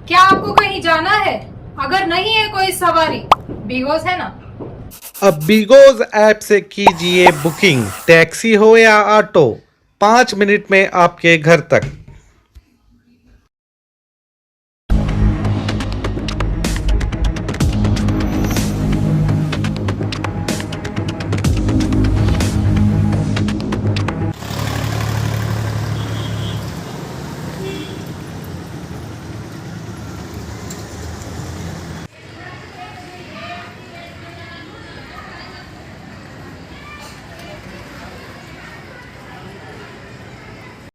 क्या आपको कहीं जाना है? अगर नहीं है कोई सवारी, बिगोस है ना। अब बिगोज ऐप से कीजिए बुकिंग, टैक्सी हो या ऑटो, 5 मिनट में आपके घर तक।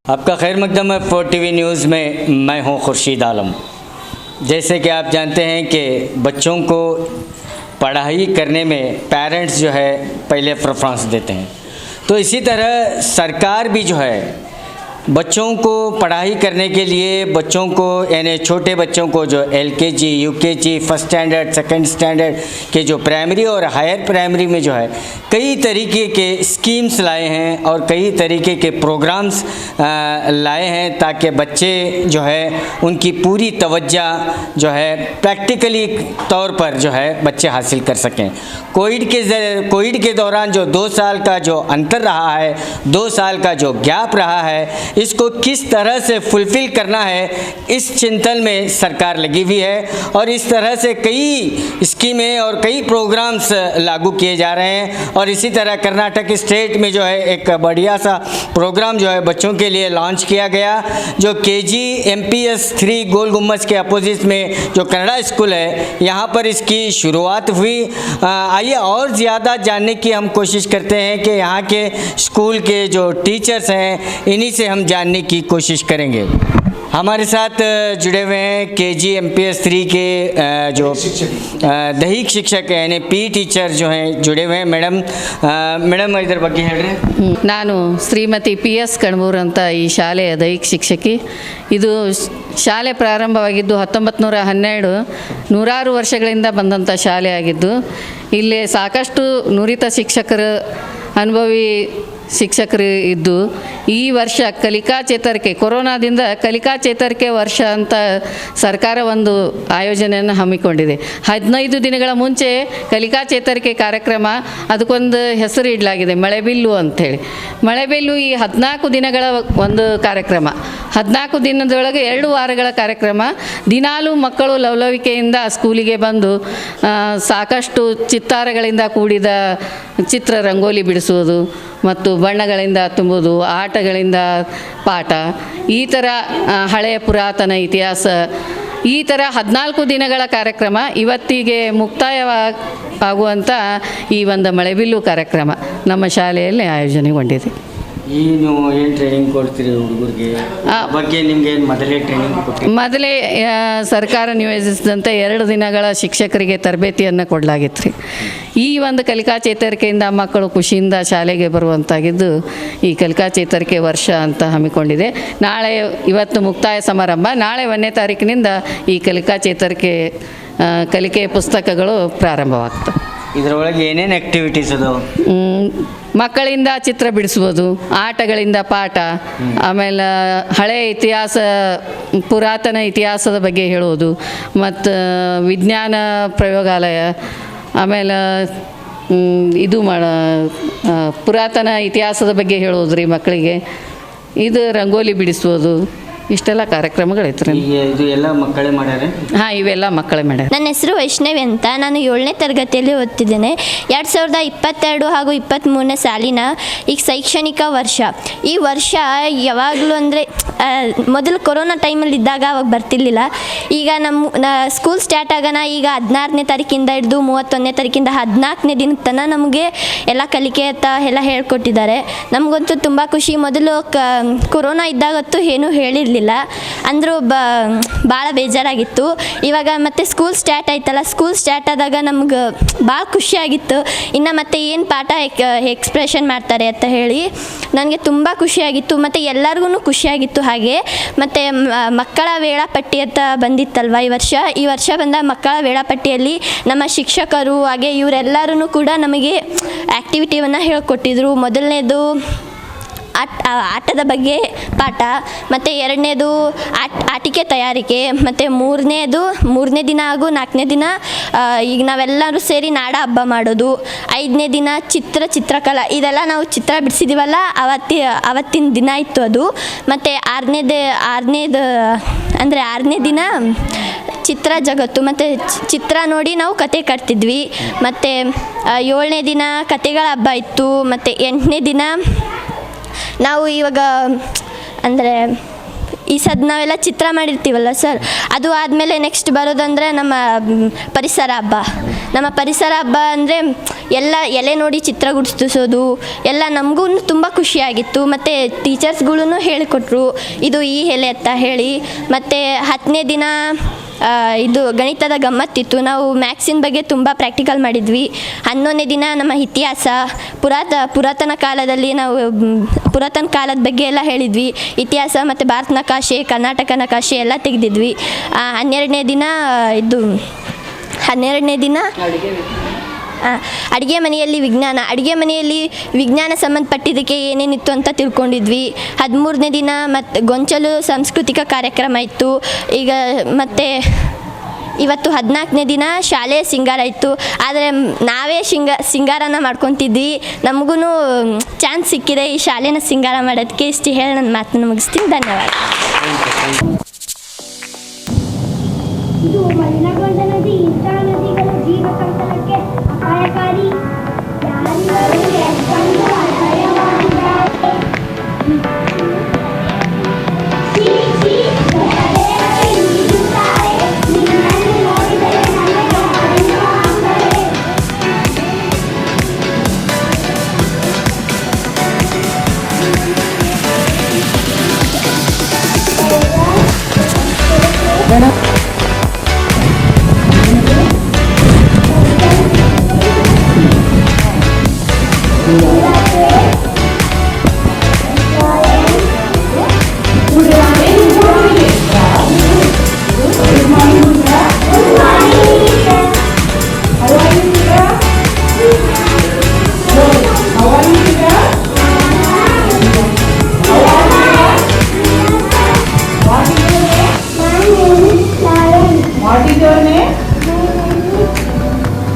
आपका खैर मकदम है 4TV न्यूज़ में। मैं हूं खुर्शीद आलम। जैसे कि आप जानते हैं कि बच्चों को पढ़ाई करने में पेरेंट्स जो है पहले प्रेफरेंस देते हैं, तो इसी तरह सरकार भी जो है बच्चों को पढ़ाई करने के लिए बच्चों को यानी छोटे बच्चों को जो LKG, UKG, first standard, second standard के जो प्राइमरी और हायर प्राइमरी में जो है कई तरीके के स्कीम्स लाए हैं और कई तरीके के प्रोग्राम्स लाए हैं ताकि बच्चे जो है उनकी पूरी तवज्जो जो है प्रैक्टिकली तौर पर जो है बच्चे हासिल कर सकें। कोविड के दौरान जो 2 साल का जो अंतर रहा है, 2 साल का जो गैप रहा है, इसको किस तरह से फुलफ़िल करना है, इस चिंतन में सरकार लगी हुई है और इस तरह से कई स्कीमें और कई प्रोग्राम्स लागू किए जा रहे हैं। और इसी तरह कर्नाटक स्टेट में जो है एक बढ़िया सा प्रोग्राम जो है बच्चों के लिए लॉन्च किया गया, जो KG MPS 3 गोल गुम्बज के अपोजिट में जो कन्नड़ा स्कूल है, यहाँ पर इसकी शुरुआत हुई। आइए और ज़्यादा जानने की हम कोशिश करते हैं कि यहाँ के स्कूल के जो टीचर्स हैं इन्हीं से हम जानने की कोशिश करेंगे। हमारे साथ जुड़े हुए हैं KG MPS 3 के जो दैहिक शिक्षक यानी PE टीचर जो हैं जुड़े हुए हैं। ಮೇಡಮ್ ಇದರ ಬಗ್ಗೆ ಹೇಳ್ರಿ। ನಾನು ಶ್ರೀಮತಿ PS ಕಣ್ಮೂರ್ ಅಂತ ಈ ಶಾಲೆಯ ದೈಹಿಕ ಶಿಕ್ಷಕಿ. ಇದು ಶಾಲೆ ಪ್ರಾರಂಭವಾಗಿದ್ದು 1912 ನೂರಾರು ವರ್ಷಗಳಿಂದ ಬಂದಂಥ ಶಾಲೆ ಆಗಿದ್ದು ಇಲ್ಲಿ ಸಾಕಷ್ಟು ನುರಿತ ಶಿಕ್ಷಕರು, ಅನುಭವಿ ಶಿಕ್ಷಕರು ಇದ್ದು ಈ ವರ್ಷ ಕಲಿಕಾ ಚೇತರಿಕೆ, ಕೊರೋನಾದಿಂದ ಕಲಿಕಾ ಚೇತರಿಕೆ ವರ್ಷ ಅಂತ ಸರ್ಕಾರ ಒಂದು ಆಯೋಜನೆಯನ್ನು ಹಮ್ಮಿಕೊಂಡಿದೆ. 15 ದಿನಗಳ ಮುಂಚೆ ಕಲಿಕಾ ಚೇತರಿಕೆ ಕಾರ್ಯಕ್ರಮ, ಅದಕ್ಕೊಂದು ಹೆಸರು ಇಡಲಾಗಿದೆ ಮಳೆಬಿಲ್ಲು ಅಂಥೇಳಿ. ಮಳೆಬಿಲ್ಲು ಈ 14 ದಿನಗಳ ಒಂದು ಕಾರ್ಯಕ್ರಮ, 14 ದಿನದೊಳಗೆ 2 ವಾರಗಳ ಕಾರ್ಯಕ್ರಮ. ದಿನಾಲೂ ಮಕ್ಕಳು ಲವಲವಿಕೆಯಿಂದ ಸ್ಕೂಲಿಗೆ ಬಂದು ಸಾಕಷ್ಟು ಚಿತ್ತಾರಗಳಿಂದ ಕೂಡಿದ ಚಿತ್ರ ರಂಗೋಲಿ ಬಿಡಿಸುವುದು ಮತ್ತು ಬಣ್ಣಗಳಿಂದ ತುಂಬುವುದು, ಆಟಗಳಿಂದ ಪಾಠ, ಈ ಥರ ಹಳೆಯ ಪುರಾತನ ಇತಿಹಾಸ, ಈ ಥರ 14 ದಿನಗಳ ಕಾರ್ಯಕ್ರಮ ಇವತ್ತಿಗೆ ಮುಕ್ತಾಯವಾಗುವಂಥ ಈ ಒಂದು ಮಳೆಬಿಲ್ಲು ಕಾರ್ಯಕ್ರಮ ನಮ್ಮ ಶಾಲೆಯಲ್ಲಿ ಆಯೋಜನೆಗೊಂಡಿದೆ. ಏನು ಟ್ರೈನಿಂಗ್ ಕೊಡ್ತೀರಿ ಹುಡುಗರಿಗೆ? ಬಗ್ಗೆ ನಿಮ್ಗೆ ಏನು ಮೊದಲೇ ಟ್ರೈನಿಂಗ್ ಕೊಡ್ತೀರಿ? ಮೊದಲೇ ಸರ್ಕಾರ ನಿಯೋಜಿಸಿದಂತೆ 2 ದಿನಗಳ ಶಿಕ್ಷಕರಿಗೆ ತರಬೇತಿಯನ್ನು ಕೊಡಲಾಗಿತ್ತು ರೀ. ಈ ಒಂದು ಕಲಿಕಾ ಚೇತರಿಕೆಯಿಂದ ಮಕ್ಕಳು ಖುಷಿಯಿಂದ ಶಾಲೆಗೆ ಬರುವಂತಾಗಿದ್ದು ಈ ಕಲಿಕಾ ಚೇತರಿಕೆ ವರ್ಷ ಅಂತ ಹಮ್ಮಿಕೊಂಡಿದೆ. ಇವತ್ತು ಮುಕ್ತಾಯ ಸಮಾರಂಭ, ನಾಳೆ 1ನೇ ತಾರೀಕಿನಿಂದ ಈ ಕಲಿಕಾ ಚೇತರಿಕೆ ಕಲಿಕೆಯ ಪುಸ್ತಕಗಳು ಪ್ರಾರಂಭವಾಗ್ತವೆ. ಇದರೊಳಗೆ ಏನೇನು ಆ್ಯಕ್ಟಿವಿಟೀಸ್ ಅದಾವೆ? ಮಕ್ಕಳಿಂದ ಚಿತ್ರ ಬಿಡಿಸುವುದು, ಆಟಗಳಿಂದ ಪಾಠ, ಆಮೇಲೆ ಹಳೆಯ ಇತಿಹಾಸ, ಪುರಾತನ ಇತಿಹಾಸದ ಬಗ್ಗೆ ಹೇಳೋದು, ಮತ್ತು ವಿಜ್ಞಾನ ಪ್ರಯೋಗಾಲಯ, ಆಮೇಲೆ ಇದು ಪುರಾತನ ಇತಿಹಾಸದ ಬಗ್ಗೆ ಹೇಳೋದು ರೀ ಮಕ್ಕಳಿಗೆ. ಇದು ರಂಗೋಲಿ ಬಿಡಿಸೋದು, ಇಷ್ಟೆಲ್ಲ ಕಾರ್ಯಕ್ರಮಗಳಿತ್ತು. ಇದು ಎಲ್ಲ ಮಕ್ಕಳೇ ಮಾಡ್ಯಾರ? ಹಾಂ, ಇವೆಲ್ಲ ಮಕ್ಕಳೇ ಮಾಡ್ಯಾರ. ನನ್ನ ಹೆಸರು ವೈಷ್ಣವಿ ಅಂತ. ನಾನು 7ನೇ ತರಗತಿಯಲ್ಲಿ ಓದ್ತಿದ್ದೇನೆ. 2022 ಹಾಗೂ 23ನೇ ಸಾಲಿನ ಈಗ ಶೈಕ್ಷಣಿಕ ವರ್ಷ. ಈ ವರ್ಷ ಯಾವಾಗಲೂ ಅಂದರೆ ಮೊದಲು ಕೊರೋನಾ ಟೈಮಲ್ಲಿ ಇದ್ದಾಗ ಅವಾಗ ಬರ್ತಿರ್ಲಿಲ್ಲ. ಈಗ ನಮ್ಮ ಸ್ಕೂಲ್ ಸ್ಟಾರ್ಟ್ ಆಗೋಣ, ಈಗ 16ನೇ ತಾರೀಕಿಂದ ಹಿಡಿದು 31ನೇ ತಾರೀಕಿಂದ 14ನೇ ದಿನದ ತನಕ ನಮಗೆ ಎಲ್ಲ ಕಲಿಕೆ ಅಂತ ಎಲ್ಲ ಹೇಳ್ಕೊಟ್ಟಿದ್ದಾರೆ. ನಮಗಂತೂ ತುಂಬ ಖುಷಿ. ಮೊದಲು ಕೊರೋನಾ ಇದ್ದಾಗಂತೂ ಏನೂ ಹೇಳಿರಲಿಲ್ಲ, ಅಂದರೂ ಭಾಳ ಬೇಜಾರಾಗಿತ್ತು. ಇವಾಗ ಮತ್ತೆ ಸ್ಕೂಲ್ ಸ್ಟಾರ್ಟ್ ಆಯ್ತಲ್ಲ, ಸ್ಕೂಲ್ ಸ್ಟಾರ್ಟ್ ಆದಾಗ ನಮ್ಗೆ ಭಾಳ ಖುಷಿಯಾಗಿತ್ತು. ಇನ್ನು ಮತ್ತೆ ಏನು ಪಾಠ ಎಕ್ಸ್ಪ್ರೆಷನ್ ಮಾಡ್ತಾರೆ ಅಂತ ಹೇಳಿ ನನಗೆ ತುಂಬ ಖುಷಿಯಾಗಿತ್ತು. ಮತ್ತು ಎಲ್ಲರಿಗೂ ಖುಷಿಯಾಗಿತ್ತು. ಹಾಗೆ ಮತ್ತು ಮಕ್ಕಳ ವೇಳಾಪಟ್ಟಿ ಅಂತ ಬಂದಿತ್ತಲ್ವ ಈ ವರ್ಷ ಬಂದ ಮಕ್ಕಳ ವೇಳಾಪಟ್ಟಿಯಲ್ಲಿ ನಮ್ಮ ಶಿಕ್ಷಕರು ಹಾಗೆ ಇವರೆಲ್ಲರೂ ಕೂಡ ನಮಗೆ ಆ್ಯಕ್ಟಿವಿಟಿಯನ್ನು ಹೇಳ್ಕೊಟ್ಟಿದ್ರು. ಮೊದಲನೇದು ಆಟದ ಬಗ್ಗೆ ಪಾಠ, ಮತ್ತು ಎರಡನೇದು ಆಟಿಕೆ ತಯಾರಿಕೆ, ಮತ್ತು ಮೂರನೇ ದಿನ ಹಾಗೂ 4ನೇ ದಿನ ಈಗ ನಾವೆಲ್ಲರೂ ಸೇರಿ ನಾಡ ಹಬ್ಬ ಮಾಡೋದು, 5ನೇ ದಿನ ಚಿತ್ರಕಲಾ, ಇದೆಲ್ಲ ನಾವು ಚಿತ್ರ ಬಿಡಿಸಿದ್ದೀವಲ್ಲ ಅವತ್ತಿನ ದಿನ ಇತ್ತು ಅದು. ಮತ್ತು 6ನೇ ದಿನ ಚಿತ್ರ ಜಗತ್ತು, ಮತ್ತು ಚಿತ್ರ ನೋಡಿ ನಾವು ಕತೆ ಕಟ್ತಿದ್ವಿ. ಮತ್ತು 7ನೇ ದಿನ ಕತೆಗಳ ಹಬ್ಬ ಇತ್ತು. ಮತ್ತು 8ನೇ ದಿನ ನಾವು ಇವಾಗ ಅಂದರೆ ನಾವೆಲ್ಲ ಚಿತ್ರ ಮಾಡಿರ್ತೀವಲ್ಲ ಸರ್, ಅದು ಆದಮೇಲೆ ನೆಕ್ಸ್ಟ್ ಬರೋದಂದರೆ ನಮ್ಮ ಪರಿಸರ ಹಬ್ಬ ಅಂದರೆ ಎಲ್ಲ ಎಲೆ ನೋಡಿ ಚಿತ್ರ ಗುಡಿಸೋದು ಎಲ್ಲ ನಮಗೂ ತುಂಬ ಖುಷಿಯಾಗಿತ್ತು. ಮತ್ತು ಟೀಚರ್ಸ್ಗಳೂ ಹೇಳಿಕೊಟ್ರು ಇದು ಈ ಎಲೆ ಅಂತ ಹೇಳಿ. ಮತ್ತು 10ನೇ ದಿನ ಇದು ಗಣಿತದ ಗಮ್ಮತ್ತಿತ್ತು, ನಾವು ಮ್ಯಾಕ್ಸಿನ ಬಗ್ಗೆ ತುಂಬ ಪ್ರಾಕ್ಟಿಕಲ್ ಮಾಡಿದ್ವಿ. 11ನೇ ದಿನ ನಮ್ಮ ಇತಿಹಾಸ, ಪುರಾತನ ಕಾಲದಲ್ಲಿ ನಾವು ಪುರಾತನ ಕಾಲದ ಬಗ್ಗೆ ಎಲ್ಲ ಹೇಳಿದ್ವಿ. ಇತಿಹಾಸ ಮತ್ತು ಭಾರತ ನಕಾಶೆ, ಕರ್ನಾಟಕ ನಕಾಶೆ ಎಲ್ಲ ತೆಗೆದಿದ್ವಿ. 12ನೇ ದಿನ ಅಡುಗೆ ಮನೆಯಲ್ಲಿ ವಿಜ್ಞಾನ ಸಂಬಂಧಪಟ್ಟಿದ್ದಕ್ಕೆ ಏನೇನಿತ್ತು ಅಂತ ತಿಳ್ಕೊಂಡಿದ್ವಿ. 13ನೇ ದಿನ ಮತ್ತು ಗೊಂಚಲು ಸಾಂಸ್ಕೃತಿಕ ಕಾರ್ಯಕ್ರಮ ಇತ್ತು. ಈಗ ಮತ್ತು ಇವತ್ತು 14ನೇ ದಿನ ಶಾಲೆಯ ಸಿಂಗಾರ ಇತ್ತು. ಆದರೆ ನಾವೇ ಸಿಂಗಾರನ ಮಾಡ್ಕೊತಿದ್ವಿ. ನಮಗೂ ಚಾನ್ಸ್ ಸಿಕ್ಕಿದೆ ಈ ಶಾಲೆನ ಸಿಂಗಾರ ಮಾಡೋದಕ್ಕೆ. ಇಷ್ಟು ಹೇಳಿ ನನ್ನ ಮಾತನ್ನು ಮುಗಿಸ್ತೀನಿ. ಧನ್ಯವಾದ. ಇದು ಮಲಿನಗೊಂಡ ನದಿ ಇಂಥ ನದಿಗಳ ಜೀವ ಸಂಕಲಕ್ಕೆ ಅಪಾಯಕಾರಿ. ಯಾರಿಗಾದರೂ ಎಷ್ಟೊಂದು ಅಪಾಯವಾಗಿದ್ದಾರೆ. ನಿನ್ನನ್ನು ನೋಡಿದರೆ ನನಗೆ ಅರಿವು ಆಗ್ತದೆ.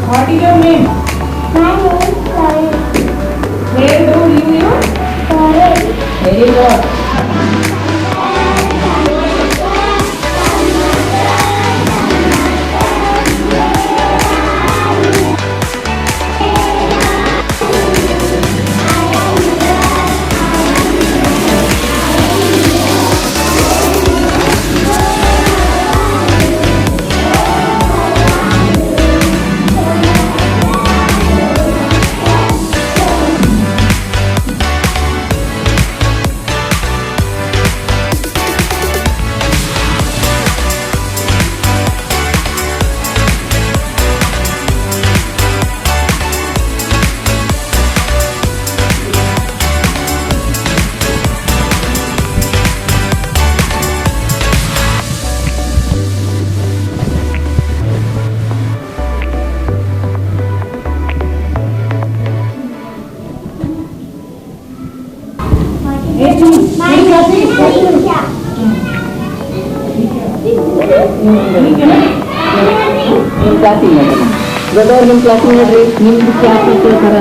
What is your name? My name is Karen. Where do you live? Karen. Very good. Closing ಮಾಡೋಣ. ದೊಡ್ಡವ್ರು ನಿಮ್ಮ ಕ್ಲಾಸಿಂಗ್ ನೋಡ್ರಿ, ನಿಮ್ದು ಕ್ಲಾಸ್ ಹೇಳ್ತಾರ.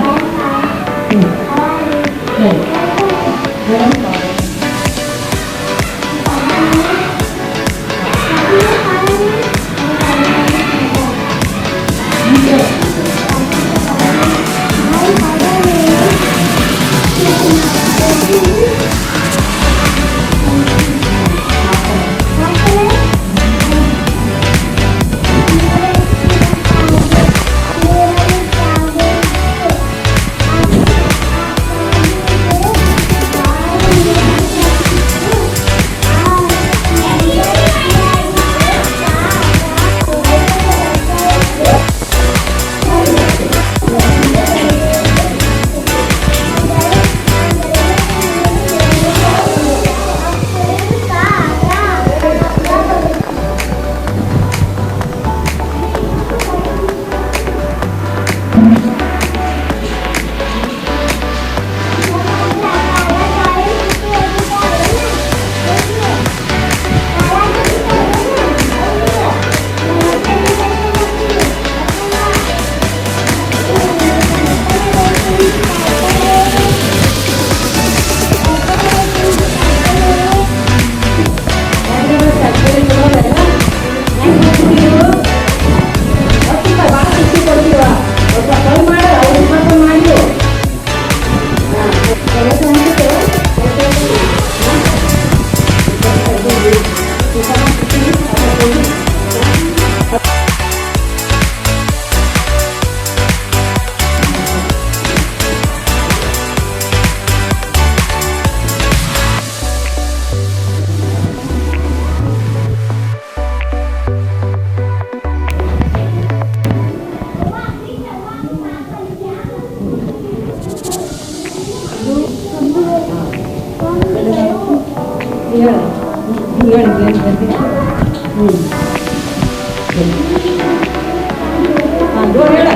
ಹಾಂ ಜೋರು ಹೇಳ.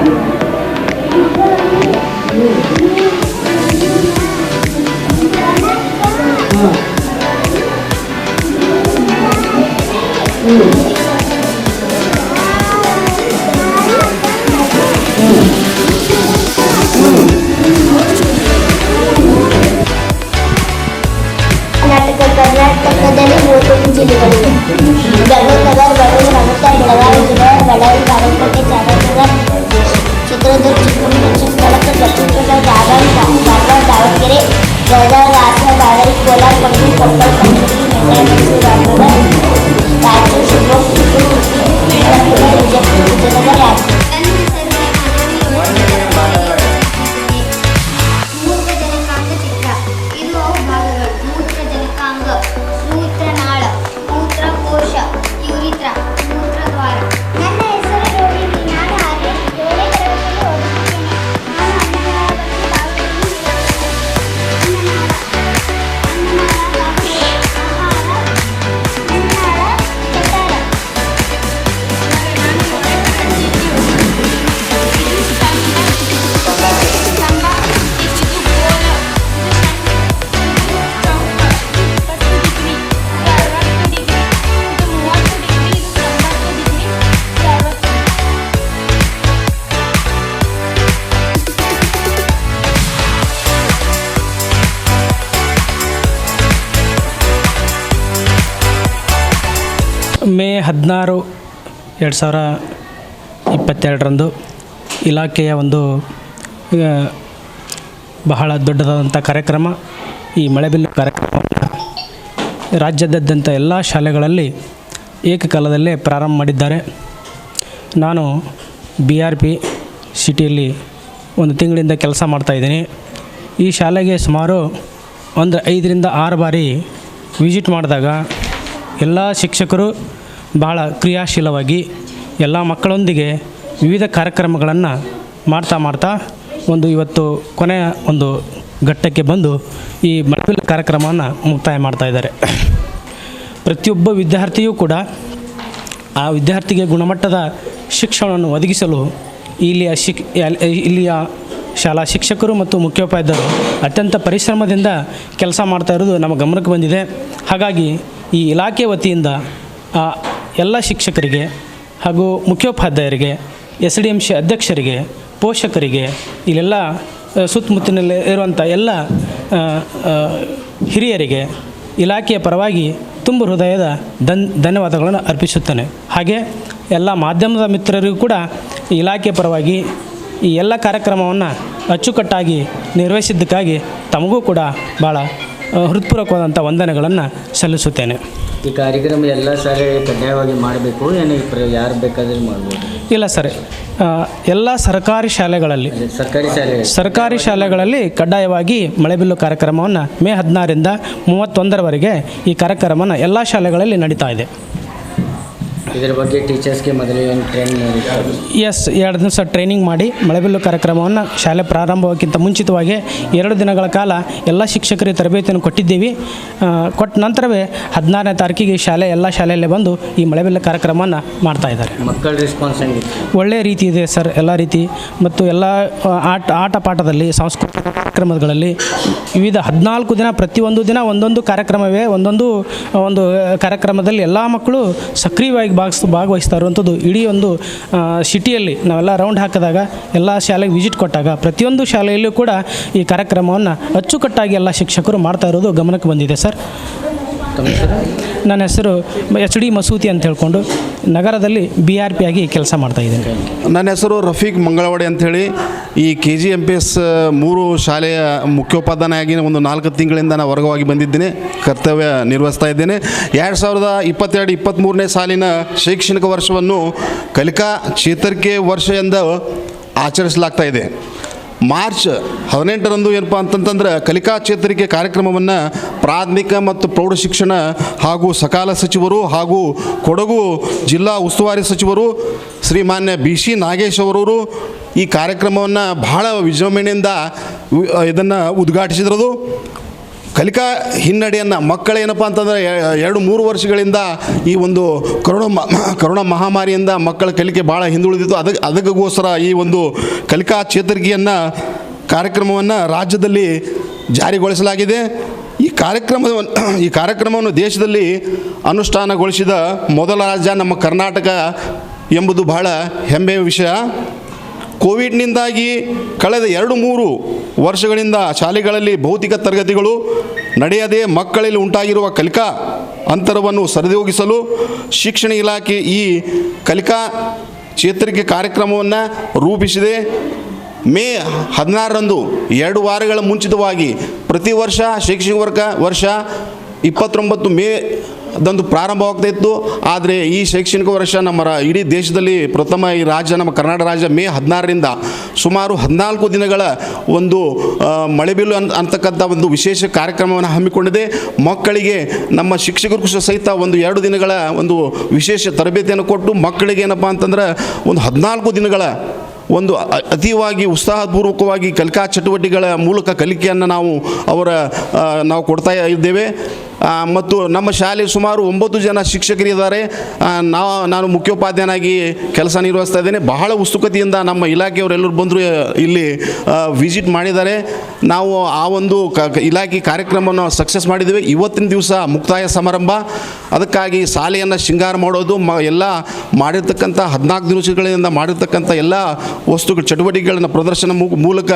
ಕರ್ನಾಟಕದಲ್ಲಿ 31 ಜಿಲ್ಲೆಗಳಿವೆ. ಧರ್ಮನಗರ, ಬಡೂರು, ರಾಮತ, ಬೆಳಗಾವಿ ಜಿಲ್ಲೆಯ ಬಳ್ಳಾರಿ, ಬಾಗಲಕೋಟೆ, ಚಾಮರಾಜನಗರ, ಚಿತ್ರದುರ್ಗ, ಚಿಕ್ಕಮಗಳೂರು, ಚಿಕ್ಕಬಳ್ಳಾಪುರ, ದಕ್ಷಿಣ ಕನ್ನಡ, ಧಾರವಾಡ, ದಾವಣಗೆರೆ, ಬೆಳಗಾವಿ, ಹಾಸನ, ಬಳ್ಳಾರಿ, ಕೋಲಾರ, ಕೊಡಗು, ಕೊಪ್ಪಳ, ಕಲಬುರಗಿ, ಮಂಡ್ಯ, ಮೈಸೂರು, ರಾಮನಗರ, ರಾಯಚೂರು, ಶಿವಮೊಗ್ಗ, ತುಮಕೂರು, ಉಡುಪಿ, ಶ್ರೀರಂಗಪಟ್ಟಣ, ವಿಜಯಪುರ, ವಿಜಯನಗರ, ಯಾದಗಿರಿ. ಮೂತ್ರ ಜನಕಾಂಗ ಚಿತ್ರ. ಇದು ಅವು ಭಾಗಗಳು: ಮೂತ್ರ ಜನಕಾಂಗ, ಮೂತ್ರನಾಳ, ಮೂತ್ರಕೋಶ, ಯೂರಿತ್ರ, ಮೂತ್ರದ್ವಾರ. ನನ್ನ ಹೆಸರು ರೋಹಿಣಿ. ನಾನು 6ನೇ ತರಗತಿಯಲ್ಲಿ ಓದುತ್ತಿದ್ದೇನೆ. ನಾನು ಅನ್ನನಾಳ ಬಗ್ಗೆ ಭಾಗವಹಿಸಿದ್ದೇನೆ. ಅನ್ನನಾಳ, ಆಹಾರ, ಅನ್ನನಾಳ, ಜಠರ. ಮೇ 16, 2022 ಇಲಾಖೆಯ ಒಂದು ಬಹಳ ದೊಡ್ಡದಾದಂಥ ಕಾರ್ಯಕ್ರಮ. ಈ ಮಳೆಬಿಲ್ಲು ಕಾರ್ಯಕ್ರಮವನ್ನು ರಾಜ್ಯಾದ್ಯಂತ ಎಲ್ಲ ಶಾಲೆಗಳಲ್ಲಿ ಏಕಕಾಲದಲ್ಲೇ ಪ್ರಾರಂಭ ಮಾಡಿದ್ದಾರೆ. ನಾನು BRP ಸಿಟಿಯಲ್ಲಿ ಒಂದು ತಿಂಗಳಿಂದ ಕೆಲಸ ಮಾಡ್ತಾಯಿದ್ದೀನಿ. ಈ ಶಾಲೆಗೆ ಸುಮಾರು ಒಂದು 5 ರಿಂದ 6 ಬಾರಿ ವಿಸಿಟ್ ಮಾಡಿದಾಗ ಎಲ್ಲ ಶಿಕ್ಷಕರು ಬಹಳ ಕ್ರಿಯಾಶೀಲವಾಗಿ ಎಲ್ಲ ಮಕ್ಕಳೊಂದಿಗೆ ವಿವಿಧ ಕಾರ್ಯಕ್ರಮಗಳನ್ನು ಮಾಡ್ತಾ ಒಂದು ಇವತ್ತು ಕೊನೆಯ ಒಂದು ಘಟ್ಟಕ್ಕೆ ಬಂದು ಈ ಮಳೆಬಿಲ್ಲು ಕಾರ್ಯಕ್ರಮವನ್ನು ಮುಕ್ತಾಯ ಮಾಡ್ತಾಯಿದ್ದಾರೆ. ಪ್ರತಿಯೊಬ್ಬ ವಿದ್ಯಾರ್ಥಿಯೂ ಕೂಡ ಆ ವಿದ್ಯಾರ್ಥಿಗೆ ಗುಣಮಟ್ಟದ ಶಿಕ್ಷಣವನ್ನು ಒದಗಿಸಲು ಇಲ್ಲಿಯ ಶಾಲಾ ಶಿಕ್ಷಕರು ಮತ್ತು ಮುಖ್ಯೋಪಾಧ್ಯಾಯರು ಅತ್ಯಂತ ಪರಿಶ್ರಮದಿಂದ ಕೆಲಸ ಮಾಡ್ತಾ ಇರೋದು ನಮ್ಮ ಗಮನಕ್ಕೆ ಬಂದಿದೆ. ಹಾಗಾಗಿ ಈ ಇಲಾಖೆ ವತಿಯಿಂದ ಎಲ್ಲ ಶಿಕ್ಷಕರಿಗೆ ಹಾಗೂ ಮುಖ್ಯೋಪಾಧ್ಯಾಯರಿಗೆ, SDMC ಅಧ್ಯಕ್ಷರಿಗೆ, ಪೋಷಕರಿಗೆ, ಇಲ್ಲೆಲ್ಲ ಸುತ್ತಮುತ್ತಲಿನಲ್ಲಿ ಇರುವಂಥ ಎಲ್ಲ ಹಿರಿಯರಿಗೆ ಇಲಾಖೆಯ ಪರವಾಗಿ ತುಂಬ ಹೃದಯದ ಧನ್ಯವಾದಗಳನ್ನು ಅರ್ಪಿಸುತ್ತೇನೆ. ಹಾಗೆ ಎಲ್ಲ ಮಾಧ್ಯಮದ ಮಿತ್ರರಿಗೂ ಕೂಡ ಇಲಾಖೆ ಪರವಾಗಿ ಈ ಎಲ್ಲ ಕಾರ್ಯಕ್ರಮವನ್ನು ಅಚ್ಚುಕಟ್ಟಾಗಿ ನಿರ್ವಹಿಸಿದ್ದಕ್ಕಾಗಿ ತಮಗೂ ಕೂಡ ಭಾಳ ಹೃತ್ಪೂರ್ವಕವಾದಂಥ ವಂದನೆಗಳನ್ನು ಸಲ್ಲಿಸುತ್ತೇನೆ. ಈ ಕಾರ್ಯಕ್ರಮ ಎಲ್ಲ ಶಾಲೆಗಳಿಗೆ ಕಡ್ಡಾಯವಾಗಿ ಮಾಡಬೇಕು, ಏನು ಯಾರು ಬೇಕಾದರೆ ಮಾಡ್ಬೋದು? ಇಲ್ಲ ಸರ್, ಎಲ್ಲ ಸರ್ಕಾರಿ ಶಾಲೆಗಳಲ್ಲಿ ಕಡ್ಡಾಯವಾಗಿ ಮಳೆಬಿಲ್ಲು ಕಾರ್ಯಕ್ರಮವನ್ನು ಮೇ 16 ರಿಂದ 31 ಈ ಕಾರ್ಯಕ್ರಮನ ಎಲ್ಲ ಶಾಲೆಗಳಲ್ಲಿ ನಡೀತಾ ಇದೆ. ಇದರ ಬಗ್ಗೆ ಟೀಚರ್ಸ್ಗೆ ಮೊದಲೇ ಏನು ಟ್ರೈನಿಂಗ್ ಮಾಡಿದ್ದಾರೆ? ಎಸ್, 2 ದಿವಸ ಟ್ರೈನಿಂಗ್ ಮಾಡಿ ಮಳೆಬಿಲ್ಲು ಕಾರ್ಯಕ್ರಮವನ್ನು ಶಾಲೆ ಪ್ರಾರಂಭಕ್ಕಿಂತ ಮುಂಚಿತವಾಗಿ 2 ದಿನಗಳ ಕಾಲ ಎಲ್ಲ ಶಿಕ್ಷಕರಿಗೆ ತರಬೇತಿಯನ್ನು ಕೊಟ್ಟಿದ್ದೀವಿ. ಕೊಟ್ಟ ನಂತರವೇ 16ನೇ ತಾರೀಕಿಗೆ ಎಲ್ಲ ಶಾಲೆಯಲ್ಲೇ ಬಂದು ಈ ಮಳೆಬಿಲ್ಲು ಕಾರ್ಯಕ್ರಮವನ್ನು ಮಾಡ್ತಾ ಇದ್ದಾರೆ. ಮಕ್ಕಳ ರೆಸ್ಪಾನ್ಸ್ ಹೆಂಗಿತ್ತು? ಒಳ್ಳೆಯ ರೀತಿ ಇದೆ ಸರ್, ಎಲ್ಲ ರೀತಿ. ಮತ್ತು ಎಲ್ಲ ಆಟ ಪಾಠದಲ್ಲಿ, ಸಾಂಸ್ಕೃತಿಕ ಕಾರ್ಯಕ್ರಮಗಳಲ್ಲಿ ವಿವಿಧ 14 ದಿನ ಪ್ರತಿಯೊಂದು ದಿನ ಒಂದೊಂದು ಕಾರ್ಯಕ್ರಮವೇ. ಒಂದು ಕಾರ್ಯಕ್ರಮದಲ್ಲಿ ಎಲ್ಲ ಮಕ್ಕಳು ಸಕ್ರಿಯವಾಗಿ ಭಾಗವಹಿಸ್ತಾ ಇರುವಂಥದ್ದು. ಇಡೀ ಒಂದು ಸಿಟಿಯಲ್ಲಿ ನಾವೆಲ್ಲ ರೌಂಡ್ ಹಾಕಿದಾಗ, ಎಲ್ಲ ಶಾಲೆಗೆ ವಿಸಿಟ್ ಕೊಟ್ಟಾಗ ಪ್ರತಿಯೊಂದು ಶಾಲೆಯಲ್ಲೂ ಕೂಡ ಈ ಕಾರ್ಯಕ್ರಮವನ್ನು ಅಚ್ಚುಕಟ್ಟಾಗಿ ಎಲ್ಲ ಶಿಕ್ಷಕರು ಮಾಡ್ತಾ ಇರೋದು ಗಮನಕ್ಕೆ ಬಂದಿದೆ ಸರ್. ನನ್ನ ಹೆಸರು HD ಮಸೂತಿ ಅಂತ ಹೇಳ್ಕೊಂಡು ನಗರದಲ್ಲಿ BRP ಆಗಿ ಕೆಲಸ ಮಾಡ್ತಾಯಿದ್ದೇನೆ. ನನ್ನ ಹೆಸರು ರಫೀಕ್ ಮಂಗಳವಾಡಿ ಅಂಥೇಳಿ ಈ KGMPS 3 ಶಾಲೆಯ ಮುಖ್ಯೋಪಾಧ್ಯಾಯನಾಗಿ ಒಂದು 4 ತಿಂಗಳಿಂದ ನಾನು ವರ್ಗವಾಗಿ ಬಂದಿದ್ದೇನೆ, ಕರ್ತವ್ಯ ನಿರ್ವಹಿಸ್ತಾ ಇದ್ದೇನೆ. 2022-23ನೇ ಸಾಲಿನ ಶೈಕ್ಷಣಿಕ ವರ್ಷವನ್ನು ಕಲಿಕಾ ಚೇತರಿಕೆ ವರ್ಷ ಎಂದು ಆಚರಿಸಲಾಗ್ತಾ ಇದೆ. ಮಾರ್ಚ್ 18ರಂದು ಏನಪ್ಪ ಅಂತಂತಂದ್ರೆ ಕಲಿಕಾ ಚೇತರಿಕೆ ಕಾರ್ಯಕ್ರಮವನ್ನು ಪ್ರಾಥಮಿಕ ಮತ್ತು ಪ್ರೌಢಶಿಕ್ಷಣ ಹಾಗೂ ಸಕಾಲ ಸಚಿವರು ಹಾಗೂ ಕೊಡಗು ಜಿಲ್ಲಾ ಉಸ್ತುವಾರಿ ಸಚಿವರು ಶ್ರೀಮಾನ್ಯ BC ನಾಗೇಶ್ ಅವರು ಈ ಕಾರ್ಯಕ್ರಮವನ್ನು ಬಹಳ ವಿಜೃಂಭಣೆಯಿಂದ ಇದನ್ನು ಉದ್ಘಾಟಿಸಿದ್ರದು. ಕಲಿಕಾ ಹಿನ್ನಡೆಯನ್ನು ಮಕ್ಕಳೇನಪ್ಪ ಅಂತಂದರೆ 2-3 ವರ್ಷಗಳಿಂದ ಈ ಒಂದು ಕರೋನಾ ಮಹಾಮಾರಿಯಿಂದ ಮಕ್ಕಳ ಕಲಿಕೆ ಭಾಳ ಹಿಂದುಳಿದಿತ್ತು. ಅದಕ್ಕೋಸ್ಕರ ಈ ಒಂದು ಕಲಿಕಾ ಚೇತರಿಕೆಯನ್ನು ಕಾರ್ಯಕ್ರಮವನ್ನು ರಾಜ್ಯದಲ್ಲಿ ಜಾರಿಗೊಳಿಸಲಾಗಿದೆ. ಈ ಕಾರ್ಯಕ್ರಮವನ್ನು ದೇಶದಲ್ಲಿ ಅನುಷ್ಠಾನಗೊಳಿಸಿದ ಮೊದಲ ರಾಜ್ಯ ನಮ್ಮ ಕರ್ನಾಟಕ ಎಂಬುದು ಬಹಳ ಹೆಮ್ಮೆಯ ವಿಷಯ. ಕೋವಿಡ್ನಿಂದಾಗಿ ಕಳೆದ 2-3 ವರ್ಷಗಳಿಂದ ಶಾಲೆಗಳಲ್ಲಿ ಭೌತಿಕ ತರಗತಿಗಳು ನಡೆಯದೆ ಮಕ್ಕಳಲ್ಲಿ ಉಂಟಾಗಿರುವ ಕಲಿಕಾ ಅಂತರವನ್ನು ಸರಿದೂಗಿಸಲು ಶಿಕ್ಷಣ ಇಲಾಖೆ ಈ ಕಲಿಕಾ ಚೇತರಿಕೆ ಕಾರ್ಯಕ್ರಮವನ್ನು ರೂಪಿಸಿದೆ. ಮೇ 16ರಂದು 2 ವಾರಗಳ ಮುಂಚಿತವಾಗಿ ಪ್ರತಿ ವರ್ಷ ಶೈಕ್ಷಣಿಕ ವರ್ಷ 29 ಮೇದಂದು ಪ್ರಾರಂಭವಾಗ್ತಾ ಇತ್ತು. ಆದರೆ ಈ ಶೈಕ್ಷಣಿಕ ವರ್ಷ ನಮ್ಮ ಇಡೀ ದೇಶದಲ್ಲಿ ಪ್ರಥಮ ಈ ರಾಜ್ಯ ನಮ್ಮ ಕರ್ನಾಟಕ ರಾಜ್ಯ ಮೇ 16ರಿಂದ ಸುಮಾರು 14 ದಿನಗಳ ಒಂದು ಮಳೆಬಿಲ್ಲು ಅಂತಕ್ಕಂಥ ಒಂದು ವಿಶೇಷ ಕಾರ್ಯಕ್ರಮವನ್ನು ಹಮ್ಮಿಕೊಂಡಿದೆ. ಮಕ್ಕಳಿಗೆ ನಮ್ಮ ಶಿಕ್ಷಕರು ಸಹಿತ ಒಂದು 2 ದಿನಗಳ ಒಂದು ವಿಶೇಷ ತರಬೇತಿಯನ್ನು ಕೊಟ್ಟು ಮಕ್ಕಳಿಗೆ ಏನಪ್ಪ ಅಂತಂದ್ರೆ ಒಂದು 14 ದಿನಗಳ ಒಂದು ಅತೀವಾಗಿ ಉತ್ಸಾಹಪೂರ್ವಕವಾಗಿ ಕಲಿಕಾ ಚಟುವಟಿಕೆಗಳ ಮೂಲಕ ಕಲಿಕೆಯನ್ನು ನಾವು ಕೊಡ್ತಾ ಇದ್ದೇವೆ. ಮತ್ತು ನಮ್ಮ ಶಾಲೆ ಸುಮಾರು 9 ಜನ ಶಿಕ್ಷಕರಿದ್ದಾರೆ. ನಾನು ಮುಖ್ಯೋಪಾಧ್ಯಾಯನಾಗಿ ಕೆಲಸ ನಿರ್ವಹಿಸ್ತಾ ಇದ್ದೇನೆ. ಬಹಳ ಉತ್ಸುಕತೆಯಿಂದ ನಮ್ಮ ಇಲಾಖೆಯವರೆಲ್ಲರೂ ಬಂದರು ಇಲ್ಲಿ ವಿಸಿಟ್ ಮಾಡಿದ್ದಾರೆ. ನಾವು ಆ ಒಂದು ಇಲಾಖೆ ಕಾರ್ಯಕ್ರಮವನ್ನು ಸಕ್ಸಸ್ ಮಾಡಿದ್ದೇವೆ. ಇವತ್ತಿನ ದಿವಸ ಮುಕ್ತಾಯ ಸಮಾರಂಭ. ಅದಕ್ಕಾಗಿ ಶಾಲೆಯನ್ನು ಶೃಂಗಾರ ಮಾಡೋದು ಎಲ್ಲ ಮಾಡಿರ್ತಕ್ಕಂಥ 14 ದಿವಸಗಳಿಂದ ಮಾಡಿರ್ತಕ್ಕಂಥ ಎಲ್ಲ ಚಟುವಟಿಕೆಗಳನ್ನು ಪ್ರದರ್ಶನ ಮೂಲಕ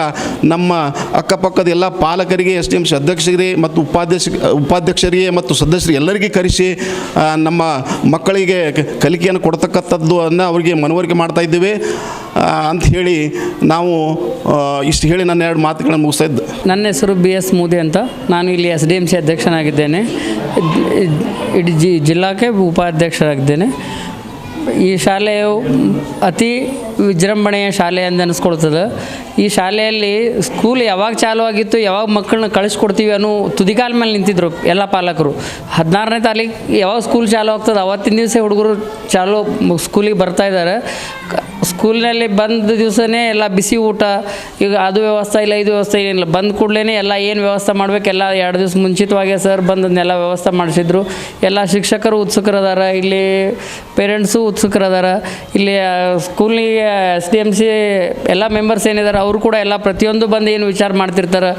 ನಮ್ಮ ಅಕ್ಕಪಕ್ಕದ ಎಲ್ಲ ಪಾಲಕರಿಗೆ SDMC ಅಧ್ಯಕ್ಷರಿಗೆ ಮತ್ತು ಉಪಾಧ್ಯಕ್ಷರಿಗೆ ಮತ್ತು ಸದಸ್ಯರಿಗೆ ಎಲ್ಲರಿಗೆ ಕರೆಸಿ ನಮ್ಮ ಮಕ್ಕಳಿಗೆ ಕಲಿಕೆಯನ್ನು ಕೊಡ್ತಕ್ಕಂಥದ್ದು ಅವರಿಗೆ ಮನವರಿಕೆ ಮಾಡ್ತಾ ಇದ್ದೇವೆ ಅಂತ ಹೇಳಿ ನಾವು ಇಷ್ಟು ಹೇಳಿ ನನ್ನ 2 ಮಾತುಗಳನ್ನು ಮುಗಿಸ್ತಾ ಇದ್ದೆ. ನನ್ನ ಹೆಸರು BS ಮೂದೆ ಅಂತ. ನಾನು ಇಲ್ಲಿ SDMC ಅಧ್ಯಕ್ಷನಾಗಿದ್ದೇನೆ. ಇಡೀ ಜಿಲ್ಲಾಕ್ಕೆ ಉಪಾಧ್ಯಕ್ಷರಾಗಿದ್ದೇನೆ. ಈ ಶಾಲೆಯು ಅತಿ ವಿಜೃಂಭಣೆಯ ಶಾಲೆ ಎಂದು ಅನಿಸ್ಕೊಳ್ತದೆ. ಈ ಶಾಲೆಯಲ್ಲಿ ಸ್ಕೂಲ್ ಯಾವಾಗ ಚಾಲು ಆಗಿತ್ತು, ಯಾವಾಗ ಮಕ್ಕಳನ್ನ ಕಳಿಸ್ಕೊಡ್ತೀವಿ ಅನ್ನೋ ತುದಿಕಾಲ ಮೇಲೆ ನಿಂತಿದ್ರು ಎಲ್ಲ ಪಾಲಕರು. 16ನೇ ತಾರೀಕು ಯಾವಾಗ ಸ್ಕೂಲ್ ಚಾಲು ಆಗ್ತದೆ ಅವತ್ತಿನ ದಿವಸ ಹುಡುಗರು ಸ್ಕೂಲಿಗೆ ಬರ್ತಾ ಇದ್ದಾರೆ. ಸ್ಕೂಲ್ನಲ್ಲಿ ಬಂದ ದಿವಸನೇ ಎಲ್ಲ ಬಿಸಿ ಊಟ, ಈಗ ಅದು ವ್ಯವಸ್ಥೆ ಇಲ್ಲ ಇದು ವ್ಯವಸ್ಥೆ ಏನಿಲ್ಲ. ಬಂದ ಕೂಡಲೇ ಎಲ್ಲ ಏನು ವ್ಯವಸ್ಥೆ ಮಾಡಬೇಕೆಲ್ಲ 2 ದಿವಸ ಮುಂಚಿತವಾಗಿ ಸರ್ ಬಂದನ್ನೆಲ್ಲ ವ್ಯವಸ್ಥೆ ಮಾಡಿಸಿದ್ರು. ಎಲ್ಲ ಶಿಕ್ಷಕರು ಉತ್ಸುಕರದಾರ, ಇಲ್ಲಿ ಪೇರೆಂಟ್ಸು ಉತ್ಸುಕರದಾರ. ಇಲ್ಲಿ ಸ್ಕೂಲಿಗೆ SDMC ಎಲ್ಲ ಮೆಂಬರ್ಸ್ ಏನಿದ್ದಾರೆ ಅವರು ಕೂಡ ಎಲ್ಲ ಪ್ರತಿಯೊಂದು ಬಂದು ಏನು ವಿಚಾರ ಮಾಡ್ತಿರ್ತಾರೆ.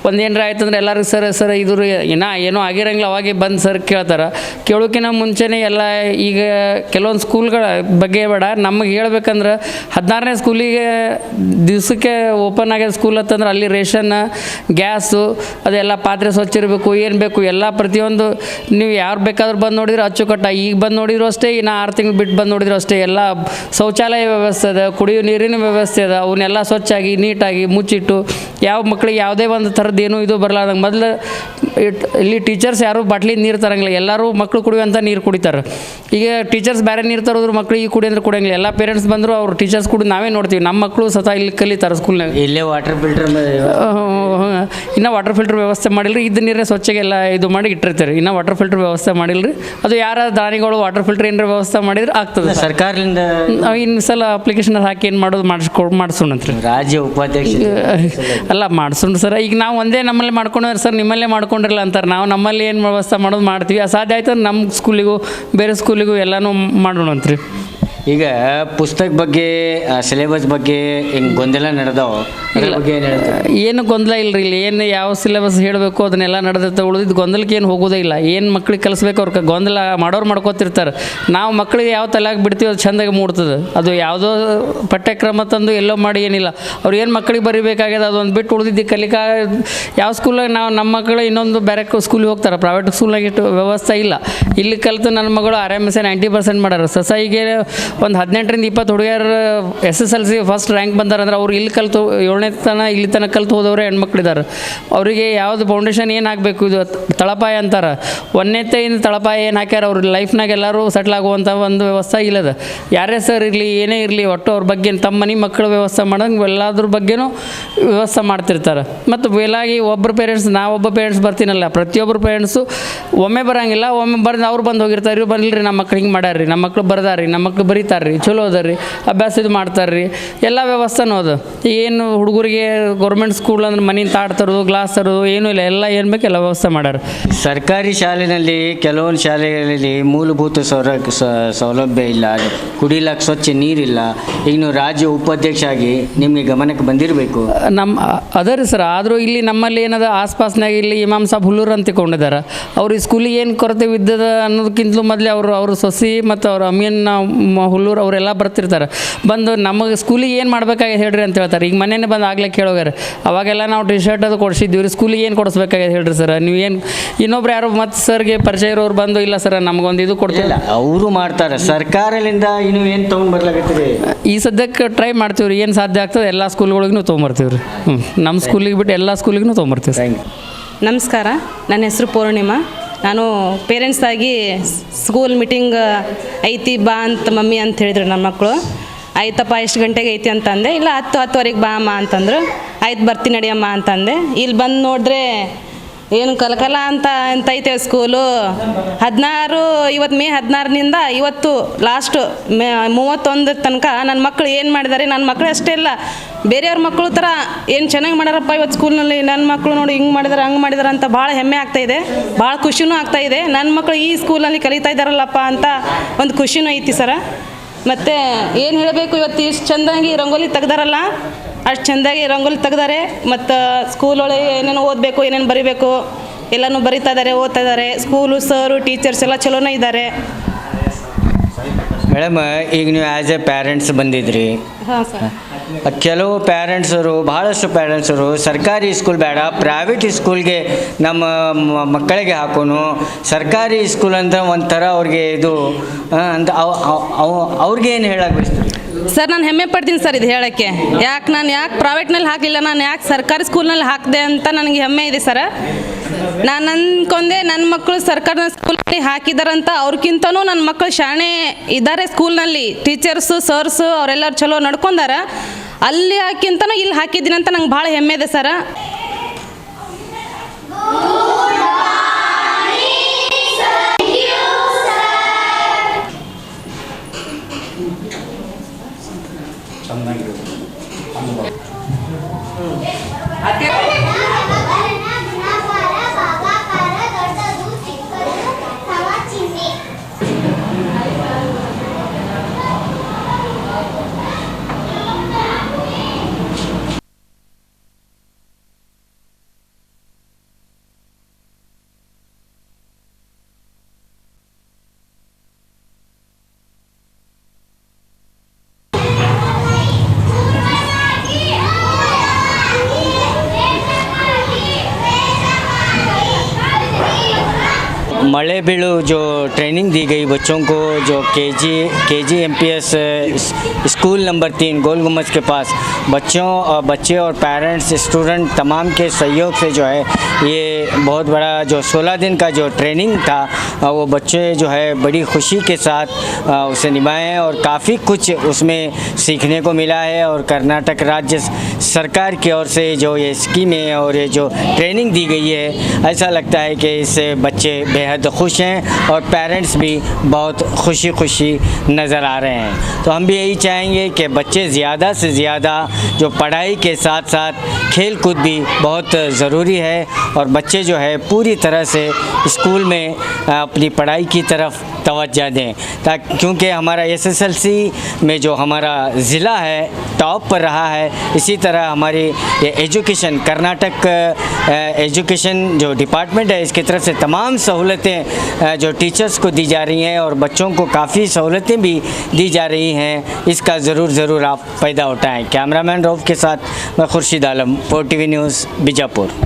ಒಂದೇನರ ಆಯ್ತಂದ್ರೆ ಎಲ್ಲರಿಗೂ ಸರ್ ಇದು ಏನೋ ಆಗಿರಂಗಿಲ್ಲ ಅವಾಗೆ ಬಂದು ಸರ್ ಕೇಳ್ತಾರೆ. ಕೇಳೋಕ್ಕಿಂತ ಮುಂಚೆನೇ ಎಲ್ಲ ಈಗ ಕೆಲವೊಂದು ಸ್ಕೂಲ್ಗಳ ಬಗ್ಗೆ ಬೇಡ, ನಮಗೆ ಹೇಳ್ಬೇಕಂದ್ರೆ 16ನೇ ಸ್ಕೂಲಿಗೆ ದಿವಸಕ್ಕೆ ಓಪನ್ ಆಗ್ಯದ ಸ್ಕೂಲ್ ಅಂತಂದ್ರೆ ಅಲ್ಲಿ ರೇಷನ್, ಗ್ಯಾಸು, ಅದೆಲ್ಲ ಪಾತ್ರೆ ಸ್ವಚ್ಛ ಇರಬೇಕು, ಏನು ಬೇಕು ಎಲ್ಲ ಪ್ರತಿಯೊಂದು ನೀವು ಯಾರು ಬೇಕಾದ್ರೂ ಬಂದು ನೋಡಿದ್ರೆ ಅಚ್ಚುಕಟ್ಟ. ಈಗ ಬಂದು ನೋಡಿದ್ರು ಅಷ್ಟೇ, ಇನ್ನು 6 ತಿಂಗಳು ಬಿಟ್ಟು ಬಂದು ನೋಡಿದ್ರು ಅಷ್ಟೇ. ಎಲ್ಲ ಶೌಚಾಲಯ ವ್ಯವಸ್ಥೆ ಅದ, ಕುಡಿಯೋ ನೀರಿನ ವ್ಯವಸ್ಥೆ ಅದ. ಅವನ್ನೆಲ್ಲ ಸ್ವಚ್ಛಾಗಿ ನೀಟಾಗಿ ಮುಚ್ಚಿಟ್ಟು ಯಾವ ಮಕ್ಕಳಿಗೆ ಯಾವುದೇ ಒಂದು ಥರದ್ದು ಏನೂ ಇದು ಬರಲಾರ್ದಂಗೆ. ಮೊದಲು ಇಲ್ಲಿ ಟೀಚರ್ಸ್ ಯಾರು ಬಾಟ್ಲಿ ನೀರು ತರಂಗಿಲ್ಲ, ಎಲ್ಲರೂ ಮಕ್ಕಳು ಕುಡಿಯುವಂಥ ನೀರು ಕುಡಿತಾರೆ. ಈಗ ಟೀಚರ್ಸ್ ಬೇರೆ ನೀರು ತರೋದ್ರು ಮಕ್ಕಳಿಗೆ ಕುಡಿ ಅಂದ್ರೆ ಕುಡಿಯಂಗಿಲ್ಲ. ಎಲ್ಲ ಪೇರೆಂಟ್ಸ್ ಬಂದರು ಅವ್ರು ಟೀಚರ್ಸ್ ಕೂಡ ನಾವೇ ನೋಡ್ತೀವಿ. ನಮ್ಮ ಮಕ್ಕಳು ಸಹ ಇಲ್ಲಿ ಕಲಿತಾರೆ ಸ್ಕೂಲ್ನಾಗ. ಇಲ್ಲೇ ವಾಟರ್ ಫಿಲ್ಟರ್ ಇನ್ನೂ ವಾಟರ್ ಫಿಲ್ಟರ್ ವ್ಯವಸ್ಥೆ ಮಾಡಿಲ್ರಿ. ಇದ್ದ ನೀರೇ ಸ್ವಚ್ಛಗೆಲ್ಲ ಇದು ಮಾಡಿ ಇಟ್ಟಿರ್ತಾರೆ. ಇನ್ನೂ ವಾಟರ್ ಫಿಲ್ಟರ್ ವ್ಯವಸ್ಥೆ ಮಾಡಿಲ್ರಿ. ಅದು ಯಾರ ದಾನಿಗಳು ವಾಟರ್ ಫಿಲ್ಟರ್ ಏನಾರ ವ್ಯವಸ್ಥೆ ಮಾಡಿದ್ರೆ ಆಗ್ತದೆ. ಸರ್ಕಾರದಿಂದ ಇನ್ನು ಸಲ ಅಪ್ಲಿಕೇಶನ್ ಹಾಕಿ ಏನು ಮಾಡೋದು ಮಾಡಿಸೋಣಂತ್ರಿ. ರಾಜ್ಯ ಉಪಾಧ್ಯಕ್ಷ ಅಲ್ಲ ಮಾಡಿಸೋಣ ಸರ್. ಈಗ ನಾವು ಒಂದೇ ನಮ್ಮಲ್ಲಿ ಮಾಡ್ಕೊಂಡ್ರೆ ಸರ್ ನಿಮ್ಮಲ್ಲೇ ಮಾಡ್ಕೊಂಡಿರಲ್ಲ ಅಂತಾರೆ. ನಾವು ನಮ್ಮಲ್ಲಿ ಏನು ವ್ಯವಸ್ಥೆ ಮಾಡೋದು ಮಾಡ್ತೀವಿ. ಅಸಾಧ್ಯ ಆಯ್ತು ನಮ್ಮ ಸ್ಕೂಲಿಗೂ ಬೇರೆ ಸ್ಕೂಲಿಗೂ ಎಲ್ಲನೂ ಮಾಡೋಣಂತ್ರಿ. ಈಗ ಪುಸ್ತಕ ಬಗ್ಗೆ ಸಿಲೆಬಸ್ ಬಗ್ಗೆ ಹಿಂಗೆ ಗೊಂದಲ ನಡೆದಾವ, ಅದ್ರ ಬಗ್ಗೆ ಏನು ಗೊಂದಲ ಇಲ್ಲರಿ. ಇಲ್ಲಿ ಏನು ಯಾವ ಸಿಲೆಬಸ್ ಹೇಳಬೇಕು ಅದನ್ನೆಲ್ಲ ನಡೆದಿರ್ತ. ಉಳಿದಿದ್ದು ಗೊಂದಲಕ್ಕೆ ಏನು ಹೋಗೋದೇ ಇಲ್ಲ. ಏನು ಮಕ್ಳಿಗೆ ಕಲಿಸ್ಬೇಕು ಅವ್ರಿಗೆ ಗೊಂದಲ ಮಾಡೋರು ಮಾಡ್ಕೋತಿರ್ತಾರೆ. ನಾವು ಮಕ್ಕಳಿಗೆ ಯಾವ ತಲೆಯಾಗಿ ಬಿಡ್ತೀವಿ ಅದು ಚೆಂದಾಗಿ ಮೂಡ್ತದೆ. ಅದು ಯಾವುದೋ ಪಠ್ಯಕ್ರಮ ತಂದು ಎಲ್ಲೋ ಮಾಡಿ ಏನಿಲ್ಲ. ಅವ್ರು ಏನು ಮಕ್ಕಳಿಗೆ ಬರೀಬೇಕಾಗ್ಯದ ಅದೊಂದು ಬಿಟ್ಟು ಉಳಿದಿದ್ದು ಕಲಿಕಾ ಯಾವ ಸ್ಕೂಲಾಗ ನಾವು ನಮ್ಮ ಮಕ್ಕಳು ಇನ್ನೊಂದು ಬೇರೆ ಸ್ಕೂಲಿಗೆ ಹೋಗ್ತಾರೆ. ಪ್ರೈವೇಟ್ ಸ್ಕೂಲ್ನಾಗ ಇಟ್ಟು ವ್ಯವಸ್ಥೆ ಇಲ್ಲ. ಇಲ್ಲಿ ಕಲಿತು ನನ್ನ ಮಗಳು RMSA 90% ಮಾಡ್ಯಾರ. ಸಸಾಯಿಗೆ ಒಂದು 18ರಿಂದ 20 ಹುಡುಗಿಯರು SSLC ಫಸ್ಟ್ ರ್ಯಾಂಕ್ ಬಂದಾರಂದ್ರೆ ಅವ್ರು ಇಲ್ಲಿ ಕಲಿತು 7ನೇ ಇಲ್ಲಿ ತನಕ ಕಲಿತು ಹೋದವರೇ ಹೆಣ್ಮಕ್ಳಿದ್ದಾರೆ. ಅವರಿಗೆ ಯಾವುದು ಫೌಂಡೇಶನ್ ಏನು ಹಾಕಬೇಕು, ಇದು ತಳಪಾಯ ಅಂತಾರೆ. 1ನೇಯಿಂದ ತಳಪಾಯ ಏನು ಹಾಕ್ಯಾರ ಅವ್ರ ಲೈಫ್ನಾಗ ಎಲ್ಲರೂ ಸೆಟ್ಲ್ ಆಗುವಂಥ ಒಂದು ವ್ಯವಸ್ಥೆ ಇಲ್ಲದ. ಯಾರೇ ಸರ್ ಇರಲಿ ಏನೇ ಇರಲಿ ಒಟ್ಟು ಅವ್ರ ಬಗ್ಗೆ ತಮ್ಮ ಮನೆ ಮಕ್ಕಳು ವ್ಯವಸ್ಥೆ ಮಾಡೋಂಗೆ ಎಲ್ಲದ್ರ ಬಗ್ಗೆನೂ ವ್ಯವಸ್ಥೆ ಮಾಡ್ತಿರ್ತಾರೆ. ಮತ್ತು ವೇಲಾಗಿ ಒಬ್ಬರು ಪೇರೆಂಟ್ಸ್ ನಾವೊಬ್ಬ ಪೇರೆಂಟ್ಸ್ ಬರ್ತೀನಲ್ಲ, ಪ್ರತಿಯೊಬ್ಬರು ಪೇರೆಂಟ್ಸು ಒಮ್ಮೆ ಬರೋಂಗಿಲ್ಲ. ಒಮ್ಮೆ ಅವ್ರು ಬಂದು ಹೋಗಿರ್ತಾರೆ. ಇವ್ರು ಬರಲಿರಿ ನಮ್ಮ ಮಕ್ಳು ಹಿಂಗೆ ಮಾಡ್ಯಾರ್ರಿ, ನಮ್ಮ ಮಕ್ಳು ಬರ್ದಾರ್ರಿ, ನಮ್ಮ ಮಕ್ಳು ಬರೀತಾರೆ ಕಲಿತಾರೆ ರೀ, ಚಲೋ ಅದ ರೀ, ಅಭ್ಯಾಸ ಇದು ಮಾಡ್ತಾರೆ ರೀ, ಎಲ್ಲ ವ್ಯವಸ್ಥೆನೂ ಅದ. ಏನು ಹುಡುಗರಿಗೆ ಗೌರ್ಮೆಂಟ್ ಸ್ಕೂಲ್ ಅಂದ್ರೆ ಮನೆಯಿಂದ ತಾಟ್ ತರೋದು, ಗ್ಲಾಸ್ ತರೋದು ಏನೂ ಇಲ್ಲ, ಎಲ್ಲ ಏನು ಬೇಕು ಎಲ್ಲ ವ್ಯವಸ್ಥೆ ಮಾಡ್ಯಾರ. ಸರ್ಕಾರಿ ಶಾಲೆಯಲ್ಲಿ ಕೆಲವೊಂದು ಶಾಲೆಗಳಲ್ಲಿ ಮೂಲಭೂತ ಸೌಲಭ್ಯ ಇಲ್ಲ, ಕುಡಿಲಕ್ಕೆ ಸ್ವಚ್ಛ ನೀರಿಲ್ಲ. ಈಗ ನೀವು ರಾಜ್ಯ ಉಪಾಧ್ಯಕ್ಷ ಆಗಿ ನಿಮಗೆ ಗಮನಕ್ಕೆ ಬಂದಿರಬೇಕು. ಅದ ರೀ ಸರ್, ಆದರೂ ಇಲ್ಲಿ ನಮ್ಮಲ್ಲಿ ಏನದ ಆಸ್ಪಾಸ್ನಾಗ ಇಲ್ಲಿ ಇಮಾಮ್ ಸಾಬ್ ಹುಲ್ಲೂರು ಅಂತ ಕೊಂಡಿದ್ದಾರೆ. ಅವ್ರು ಈ ಸ್ಕೂಲಿಗೆ ಏನು ಕೊರತೆ ವಿದ್ಯದ ಅನ್ನೋದಕ್ಕಿಂತಲೂ ಮೊದಲೇ ಅವರು ಸೊಸಿ ಮತ್ತು ಅವ್ರ ಅಮೀನ್ ಹುಲ್ಲೂರು ಅವರೆಲ್ಲ ಬರ್ತಿರ್ತಾರೆ. ಬಂದು ನಮಗೆ ಸ್ಕೂಲಿಗೆ ಏನು ಮಾಡ್ಬೇಕಾಗಿದೆ ಹೇಳ್ರಿ ಅಂತ ಹೇಳ್ತಾರೆ. ಈಗ ಮನೇನೆ ಬಂದು ಆಗಲೇ ಕೇಳೋಗ್ಯಾರ. ಅವಾಗೆಲ್ಲ ನಾವು ಟಿ ಶರ್ಟ್ ಅದು ಕೊಡಿಸಿದ್ವಿ ರೀ, ಸ್ಕೂಲಿಗೆ ಏನು ಕೊಡಿಸ್ಬೇಕಾಗಿದೆ ಹೇಳ್ರಿ ಸರ್, ನೀವು ಏನು ಇನ್ನೊಬ್ರು ಯಾರು ಮತ್ತು ಸರ್ಗೆ ಪರಿಚಯ ಇರೋರು ಬಂದು ಇಲ್ಲ ಸರ್ ನಮಗೊಂದು ಇದು ಕೊಡ್ತಿಲ್ಲ ಅವರು ಮಾಡ್ತಾರೆ. ಸರ್ಕಾರದಿಂದ ಇನ್ನೂ ಏನು ತೊಗೊಂಡು ಬರ್ಲಾಗತ್ತೀರಿ? ಈ ಸದ್ಯಕ್ಕೆ ಟ್ರೈ ಮಾಡ್ತೀವಿ ರೀ, ಏನು ಸಾಧ್ಯ ಆಗ್ತದೆ ಎಲ್ಲ ಸ್ಕೂಲ್ಗಳಿಗೂ ತೊಗೊಂಬರ್ತೀವಿ ರೀ. ನಮ್ಮ ಸ್ಕೂಲಿಗೆ ಬಿಟ್ಟು ಎಲ್ಲ ಸ್ಕೂಲಿಗೂ ತೊಗೊಂಬರ್ತೀವಿ. ನಮಸ್ಕಾರ, ನನ್ನ ಹೆಸರು ಪೂರ್ಣಿಮಾ. ನಾನು ಪೇರೆಂಟ್ಸ್ ಆಗಿ ಸ್ಕೂಲ್ ಮೀಟಿಂಗ್ ಐತಿ ಬಾ ಅಂತ ಮಮ್ಮಿ ಅಂತ ಹೇಳಿದ್ರು ನನ್ನ ಮಕ್ಕಳು. ಆಯ್ತಪ್ಪ ಎಷ್ಟು ಗಂಟೆಗೆ ಐತಿ ಅಂತಂದೆ. ಇಲ್ಲ 10-10:15 ಬಾ ಅಮ್ಮ ಅಂತಂದರು. ಆಯ್ತು ಬರ್ತೀನಿ ನಡಿಯಮ್ಮ ಅಂತಂದೆ. ಇಲ್ಲಿ ಬಂದು ನೋಡಿದ್ರೆ ಏನು ಕಲಕಲ ಅಂತ ಐತೆ ಸ್ಕೂಲು. 16 ಇವತ್ತು ಮೇ 16ನಿಂದ ಇವತ್ತು ಲಾಸ್ಟು ಮೇ 31 ತನಕ ನನ್ನ ಮಕ್ಕಳು ಏನು ಮಾಡಿದ್ದಾರೆ, ನನ್ನ ಮಕ್ಕಳು ಅಷ್ಟೇ ಇಲ್ಲ ಬೇರೆಯವ್ರ ಮಕ್ಕಳು ಥರ ಏನು ಚೆನ್ನಾಗಿ ಮಾಡ್ಯಾರಪ್ಪ ಇವತ್ತು ಸ್ಕೂಲ್ನಲ್ಲಿ. ನನ್ನ ಮಕ್ಕಳು ನೋಡಿ ಹಿಂಗೆ ಮಾಡಿದಾರೆ ಹಂಗೆ ಮಾಡಿದಾರೆ ಅಂತ ಭಾಳ ಹೆಮ್ಮೆ ಆಗ್ತಾಯಿದೆ, ಭಾಳ ಖುಷಿನೂ ಆಗ್ತಾಯಿದೆ. ನನ್ನ ಮಕ್ಕಳು ಈ ಸ್ಕೂಲಲ್ಲಿ ಕಲಿತಾ ಇದ್ದಾರಲ್ಲಪ್ಪ ಅಂತ ಒಂದು ಖುಷಿನೂ ಐತಿ ಸರ. ಮತ್ತು ಏನು ಹೇಳಬೇಕು, ಇವತ್ತು ಇಷ್ಟು ಚೆಂದಾಗಿ ರಂಗೋಲಿ ತೆಗ್ದಾರಲ್ಲ, ಅಷ್ಟು ಚೆಂದಾಗಿ ರಂಗೋಲಿ ತೆಗ್ದಾರೆ. ಮತ್ತು ಸ್ಕೂಲ್ ಒಳಗೆ ಏನೇನು ಓದಬೇಕು ಏನೇನು ಬರೀಬೇಕು ಎಲ್ಲನೂ ಬರೀತಾ ಇದ್ದಾರೆ, ಓದ್ತಾ ಇದ್ದಾರೆ. ಸ್ಕೂಲು ಸರು ಟೀಚರ್ಸ್ ಎಲ್ಲ ಚಲೋನೇ ಇದ್ದಾರೆ. ಮೇಡಮ್, ಈಗ ನೀವು ಆ್ಯಸ್ ಎ ಪ್ಯಾರೆಂಟ್ಸ್ ಬಂದಿದ್ರಿ. ಹಾಂ ಸರ್. ಕೆಲವು ಪ್ಯಾರೆಂಟ್ಸರು, ಭಾಳಷ್ಟು ಪ್ಯಾರೆಂಟ್ಸರು ಸರ್ಕಾರಿ ಸ್ಕೂಲ್ ಬೇಡ ಪ್ರೈವೇಟ್ ಸ್ಕೂಲ್ಗೆ ನಮ್ಮ ಮಕ್ಕಳಿಗೆ ಹಾಕೋನು, ಸರ್ಕಾರಿ ಸ್ಕೂಲ್ ಅಂತ ಒಂಥರ ಅವ್ರಿಗೆ ಇದು ಅಂತ ಅವ್ರಿಗೆ ಏನು ಹೇಳಕ್ಕೆ ಬಯಸ್ತೀರಿ? ಸರ್ ನಾನು ಹೆಮ್ಮೆ ಪಡ್ತೀನಿ ಸರ್ ಇದು ಹೇಳೋಕ್ಕೆ. ನಾನು ಯಾಕೆ ಪ್ರೈವೇಟ್ನಲ್ಲಿ ಹಾಕಲಿಲ್ಲ, ನಾನು ಯಾಕೆ ಸರ್ಕಾರಿ ಸ್ಕೂಲ್ನಲ್ಲಿ ಹಾಕಿದೆ ಅಂತ ನನಗೆ ಹೆಮ್ಮೆ ಇದೆ ಸರ. ನಾನು ಅಂದ್ಕೊಂಡೆ ನನ್ನ ಮಕ್ಕಳು ಸರ್ಕಾರಿ ಸ್ಕೂಲಲ್ಲಿ ಹಾಕಿದಾರಂತ. ಅವ್ರಿಗಿಂತನೂ ನನ್ನ ಮಕ್ಕಳು ಶಾಣೆ ಇದ್ದಾರೆ ಸ್ಕೂಲ್ನಲ್ಲಿ. ಟೀಚರ್ಸು ಸರ್ಸು ಅವರೆಲ್ಲರೂ ಚಲೋ ನಡ್ಕೊಂಡಾರ. ಅಲ್ಲಿ ಹಾಕಿಂತನೂ ಇಲ್ಲಿ ಹಾಕಿದ್ದೀನಿ ಅಂತ ನಂಗೆ ಭಾಳ ಹೆಮ್ಮೆ ಇದೆ ಸರ. मड़े बिलू जो ट्रेनिंग दी गई बच्चों को, जो केजी एमपीएस स्कूल नंबर 3 गोल गुम्बद के पास बच्चे और पेरेंट्स स्टूडेंट तमाम के सहयोग से जो है ये बहुत बड़ा जो 16 दिन का जो ट्रेनिंग था वो बच्चे जो है बड़ी खुशी के साथ उसे निभाए और काफ़ी कुछ उसमें सीखने को मिला है। और कर्नाटक राज्य सरकार की ओर से जो ये स्कीमें और ये जो ट्रेनिंग दी गई है, ऐसा लगता है कि इससे बच्चे बेहद खुश हैं और पेरेंट्स भी बहुत खुशी नज़र आ रहे हैं। तो हम भी यही चाहेंगे कि बच्चे ज़्यादा से ज़्यादा जो पढ़ाई के साथ साथ खेल कूद भी बहुत ज़रूरी है और बच्चे जो है पूरी तरह से स्कूल में अपनी पढ़ाई की तरफ तवज्जो दें, ताकि क्योंकि हमारा एसएसएलसी में जो हमारा ज़िला है टॉप पर रहा है, इसी तरह हमारी ये एजुकेशन कर्नाटक एजुकेशन जो डिपार्टमेंट है इसकी तरफ से तमाम सहूलतें जो टीचर्स को दी जा रही हैं और बच्चों को काफ़ी सहूलतें भी दी जा रही हैं, इसका ज़रूर आप फ़ायदा उठाएँ। कैमरामैन रऊफ़ के साथ मैं खुर्शीद आलम, 4 TV न्यूज़ बीजापुर।